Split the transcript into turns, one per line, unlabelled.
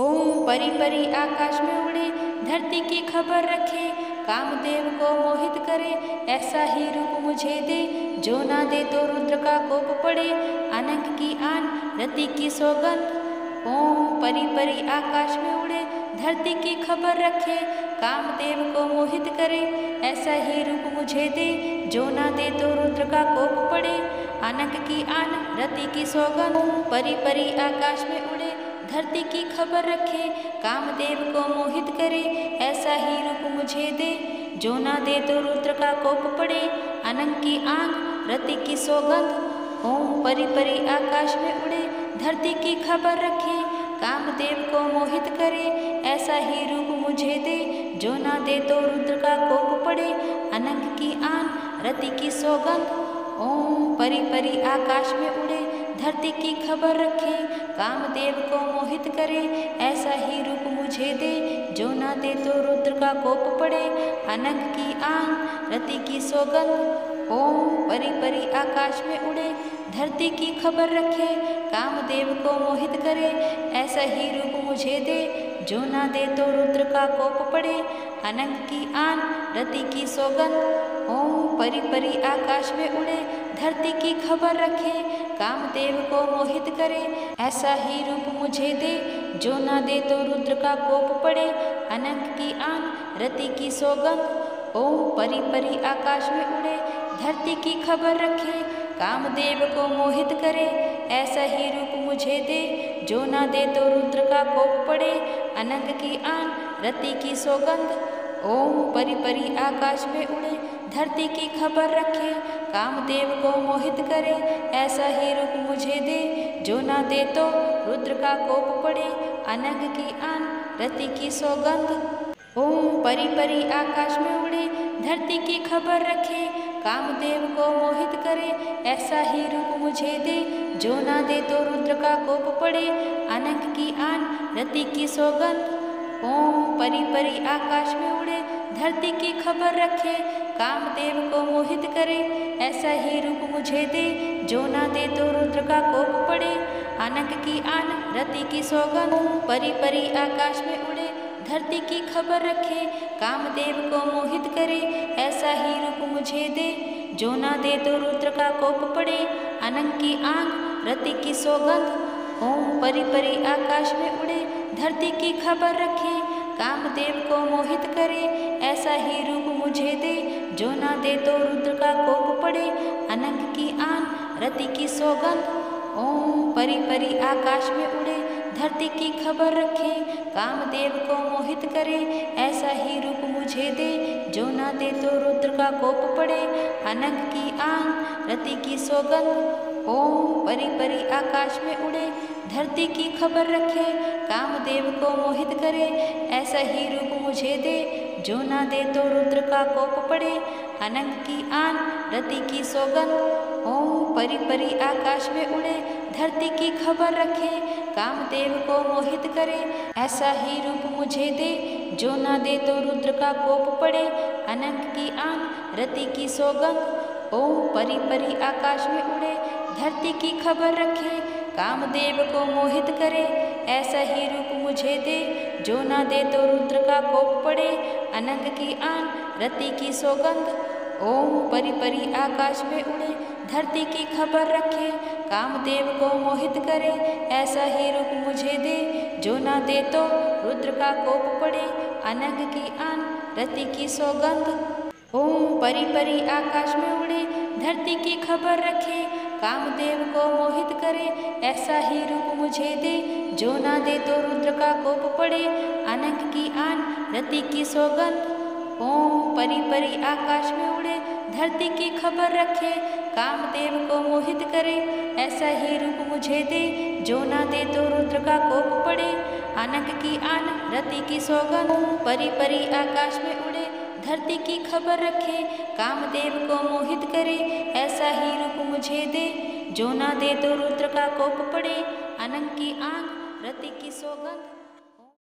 ओम परी परी आकाश में उड़े, धरती की खबर रखे, कामदेव को मोहित करे, ऐसा ही रूप मुझे दे, जो ना दे तो रुद्र का कोप पड़े, अनंत की आन रति की सौगंध। ओम परी परी आकाश में उड़े, धरती की खबर रखे, कामदेव को मोहित करे, ऐसा ही रूप मुझे दे, जो ना दे तो रुद्र का कोप पड़े, अनंत की आन रति की सौगंध। परी परी आकाश में उड़े, धरती की खबर रखे, कामदेव को मोहित करे, ऐसा ही रूप मुझे दे, जो ना दे तो रुद्र का कोप पड़े, अनंत की आंख रति की सौगंध। ओम परी परी आकाश में उड़े, धरती की खबर रखे, कामदेव को मोहित करे, ऐसा ही रूप मुझे दे, जो ना दे तो रुद्र का कोप पड़े, अनंत की आन रति की सौगंध। ओम परी परी आकाश में उड़े, धरती की खबर रखे, कामदेव को मोहित करे, ऐसा ही रूप मुझे दे, जो ना दे तो रुद्र का कोप पड़े, अनंत की आन रति की सौगंध। ओम परी परी आकाश में उड़े, धरती की खबर रखे, कामदेव को मोहित करे, ऐसा ही रूप मुझे दे, जो ना दे तो रुद्र का कोप पड़े, अनंत की आन रति की सौगंध। ओम परी परी आकाश में उड़े, धरती की खबर रखे, कामदेव को मोहित करे, ऐसा ही रूप मुझे दे, जो ना दे तो रुद्र का कोप पड़े, अनंत की आन रति की सौगंध। ओम परी परी आकाश में उड़े, धरती की खबर रखे, कामदेव को मोहित करे, ऐसा ही रूप मुझे दे, जो ना दे तो रुद्र का कोप पड़े, अनंत की आन रति की सौगंध। ओम परी परी आकाश में उड़े, धरती की खबर रखे, कामदेव को मोहित करे, ऐसा ही रूप मुझे दे, जो ना दे तो रुद्र का कोप पड़े, अनंत की आन रति की सौगंध। ओम परी परी आकाश में उड़े, धरती की खबर रखे, कामदेव को मोहित करे, ऐसा ही रूप मुझे दे, जो ना दे तो रुद्र का कोप पड़े, अनंत की आन रति की सौगंध। ओम परी परी आकाश में उड़े, धरती की खबर रखे, कामदेव को मोहित करे, ऐसा ही रूप मुझे दे, जो ना दे तो रुद्र का कोप पड़े, अनंत की आन रति की सौगंध। परी परी आकाश में उड़े, धरती की खबर रखे, कामदेव को मोहित करे, ऐसा ही रूप मुझे दे, जो ना दे तो रुद्र का कोप पड़े, अनंत की आंख रति की सौगंध। ओम परी परी आकाश में उड़े, धरती की खबर रखे, कामदेव को मोहित करे, ऐसा ही रूप मुझे दे, जो ना दे तो रुद्र का कोप पड़े, अनंत की आन रति की सौगंध। ओम परी परी आकाश में उड़े, धरती की खबर रखे, कामदेव को मोहित करे, ऐसा ही रूप मुझे दे, जो ना दे तो रुद्र का कोप पड़े, अनंत की आन रति की सौगंध। ओम परी परी आकाश में उड़े, धरती की खबर रखे, कामदेव को मोहित करे, ऐसा ही रूप मुझे दे, जो ना दे तो रुद्र का कोप पड़े, अनंत की आन रति की सौगंध। ओम परी परी आकाश में उड़े, धरती की खबर रखे, कामदेव को मोहित करे, ऐसा ही रूप मुझे दे, जो ना दे तो रुद्र का कोप पड़े, अनंत की आन रति की सौगंध। ओम परी परी आकाश में उड़े, धरती की खबर रखे, कामदेव को मोहित करे, ऐसा ही रूप मुझे दे, जो ना दे तो रुद्र का कोप पड़े, अनंत की आन रति की सौगंध। ओम परी परी आकाश में उड़े, धरती की खबर रखे, कामदेव को मोहित करे, ऐसा ही रूप मुझे दे, जो ना दे तो रुद्र का कोप पड़े, अनंत की आन रति की सौगंध। ओम परी परी आकाश में उड़े, धरती की खबर रखे, कामदेव को मोहित करे, ऐसा ही रूप मुझे दे, जो ना दे तो रुद्र का कोप पड़े, अनंत की आन रति की सौगंध। ओम परी परी आकाश में उड़े, धरती की खबर रखे, कामदेव को मोहित करे, ऐसा ही रूप मुझे दे, जो ना दे तो रुद्र का कोप पड़े, अनंत की आन रति की सौगंध। परी परी आकाश में उड़े, धरती की खबर रखे, कामदेव को मोहित करे, ऐसा ही रूप मुझे दे, जो ना दे तो रुद्र का कोप पड़े, अनंत की आंख रति की सौगंध।